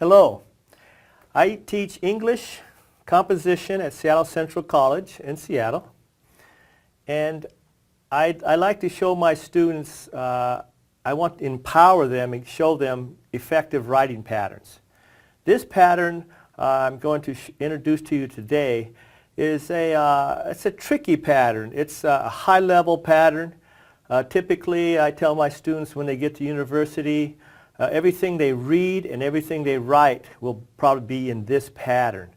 Hello. I teach English composition at Seattle Central College in Seattle. And I like to show my students, I want to empower them and show them effective writing patterns. This pattern I'm going to introduce to you today is it's a tricky pattern. It's a high-level pattern. Typically, I tell my students when they get to university, everything they read and everything they write will probably be in this pattern.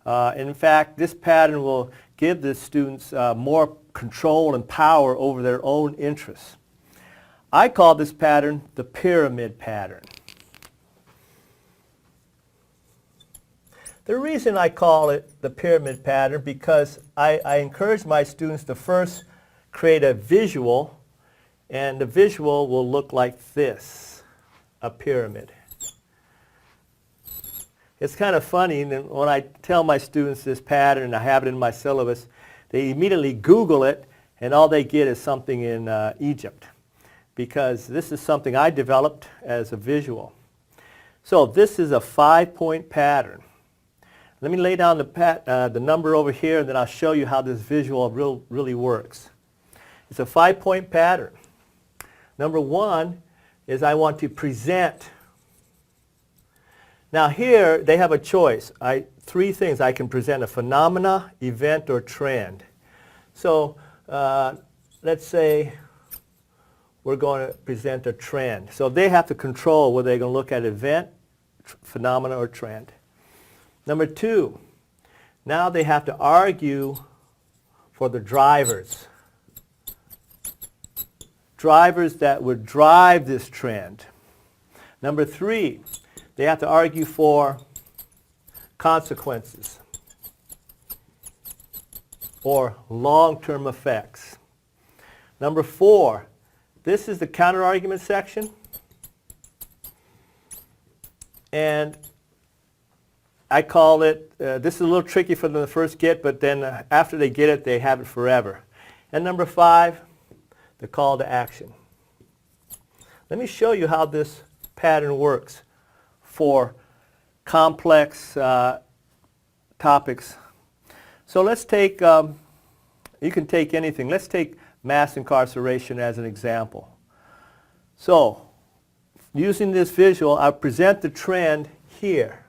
In fact, this pattern will give the students more control and power over their own interests. I call this pattern the pyramid pattern. The reason I call it the pyramid pattern because I encourage my students to first create a visual, and the visual will look like this, a pyramid. It's kind of funny when I tell my students this pattern and I have it in my syllabus, they immediately Google it and all they get is something in Egypt, because this is something I developed as a visual. So this is a 5-point pattern. Let me lay down the number over here and then I'll show you how this visual really works. It's a 5-point pattern. Number 1 is I want to present. Now here they have a choice. Three things. I can present a phenomena, event, or trend. So let's say we're going to present a trend. So they have to control whether they're going to look at event, phenomena, or trend. Number 2, now they have to argue for the drivers. Drivers that would drive this trend. Number 3, they have to argue for consequences or long-term effects. Number 4, this is the counter-argument section. And I call it, this is a little tricky for them to first get, but then after they get it, they have it forever. And number 5, the call to action. Let me show you how this pattern works for complex topics. So let's take, you can take anything. Let's take mass incarceration as an example. So using this visual, I'll present the trend here.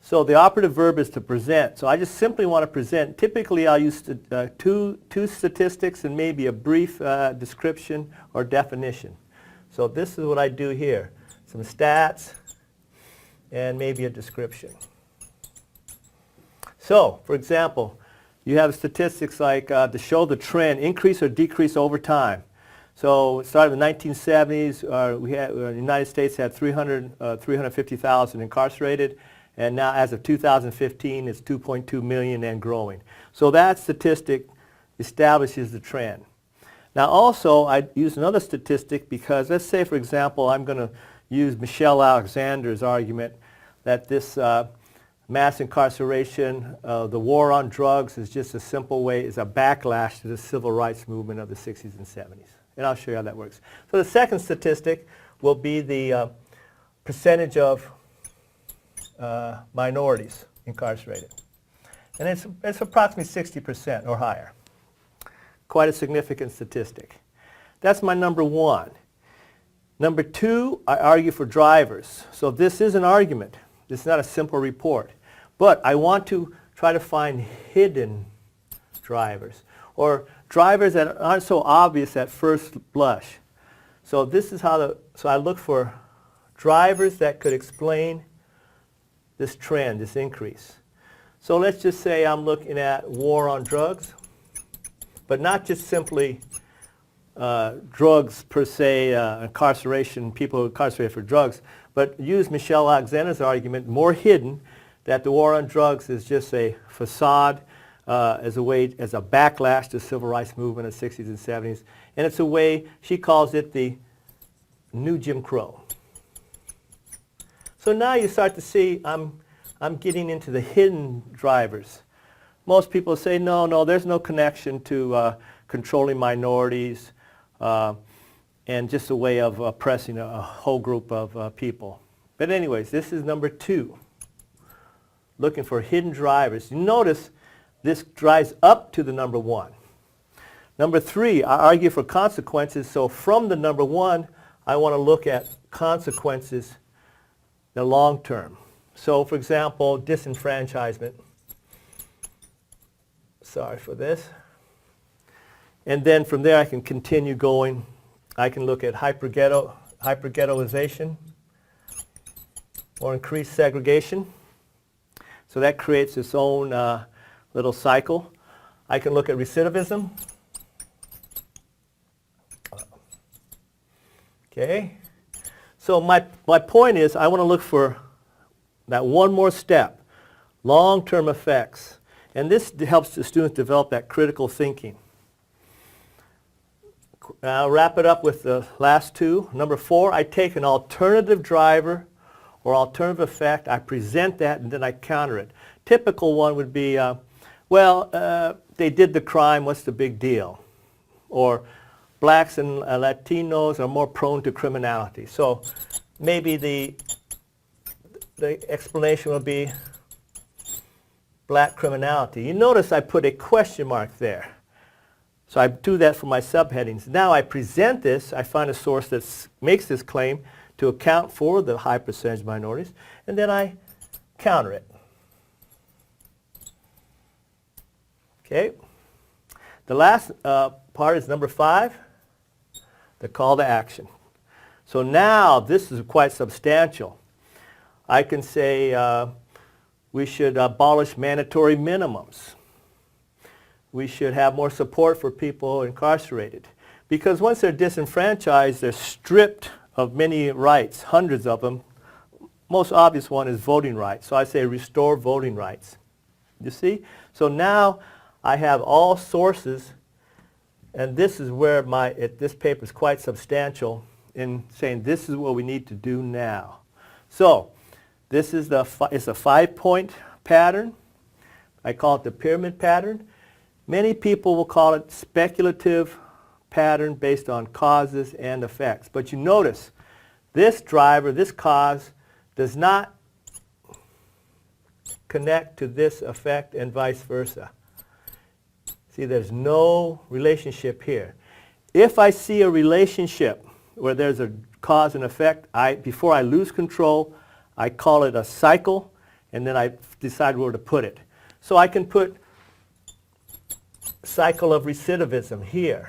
So the operative verb is to present. So I just simply want to present. Typically I'll use two statistics and maybe a brief description or definition. So this is what I do here. Some stats and maybe a description. So, for example, you have statistics like to show the trend, increase or decrease over time. So it started in the 1970s. The United States had 350,000 incarcerated. And now as of 2015, it's 2.2 million and growing. So that statistic establishes the trend. Now also, I use another statistic because let's say, for example, I'm going to use Michelle Alexander's argument that this mass incarceration, the war on drugs is just a simple way, is a backlash to the civil rights movement of the 60s and 70s. And I'll show you how that works. So the second statistic will be the percentage of minorities incarcerated. And it's approximately 60% or higher. Quite a significant statistic. That's my number 1. Number 2, I argue for drivers. So this is an argument. This is not a simple report. But I want to try to find hidden drivers or drivers that aren't so obvious at first blush. So this is how so I look for drivers that could explain this trend, this increase. So let's just say I'm looking at war on drugs, but not just simply drugs per se, incarceration, people incarcerated for drugs, but use Michelle Alexander's argument, more hidden, that the war on drugs is just a facade as a backlash to the civil rights movement of the 60s and 70s. And it's a way, she calls it the new Jim Crow. So now you start to see I'm getting into the hidden drivers. Most people say, no, there's no connection to controlling minorities and just a way of oppressing a whole group of people. But anyways, this is number 2. Looking for hidden drivers. You notice this drives up to the number 1. Number 3, I argue for consequences. So from the number 1, I want to look at consequences in the long term. So for example, disenfranchisement. Sorry for this. And then from there I can continue going. I can look at hyperghettoization or increased segregation. So that creates its own little cycle. I can look at recidivism. Okay. So my point is I want to look for that one more step, long-term effects. And this helps the students develop that critical thinking. I'll wrap it up with the last 2. Number 4, I take an alternative driver or alternative effect, I present that, and then I counter it. Typical one would be, they did the crime, what's the big deal? Or blacks and Latinos are more prone to criminality. So maybe the explanation would be black criminality. You notice I put a question mark there. So I do that for my subheadings. Now I present this, I find a source that makes this claim to account for the high percentage minorities, and then I counter it. Okay. The last part is number 5, the call to action. So now this is quite substantial. I can say we should abolish mandatory minimums. We should have more support for people incarcerated. Because once they're disenfranchised, they're stripped of many rights, hundreds of them. Most obvious one is voting rights. So I say restore voting rights. You see? So now I have all sources, and this is where this paper is quite substantial in saying this is what we need to do now. So this is it's a 5-point pattern. I call it the pyramid pattern. Many people will call it speculative pattern based on causes and effects. But you notice this driver, this cause, does not connect to this effect and vice versa. See, there's no relationship here. If I see a relationship where there's a cause and effect, before I lose control, I call it a cycle, and then I decide where to put it. So I can put cycle of recidivism here,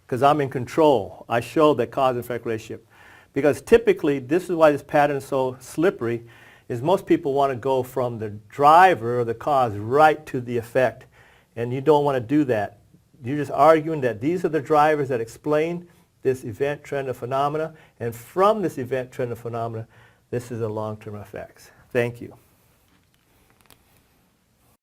because I'm in control. I show that cause and effect relationship. Because typically, this is why this pattern is so slippery, is most people want to go from the driver or the cause right to the effect. And you don't want to do that. You're just arguing that these are the drivers that explain this event, trend, or phenomena. And from this event, trend, or phenomena, this is the long-term effects. Thank you.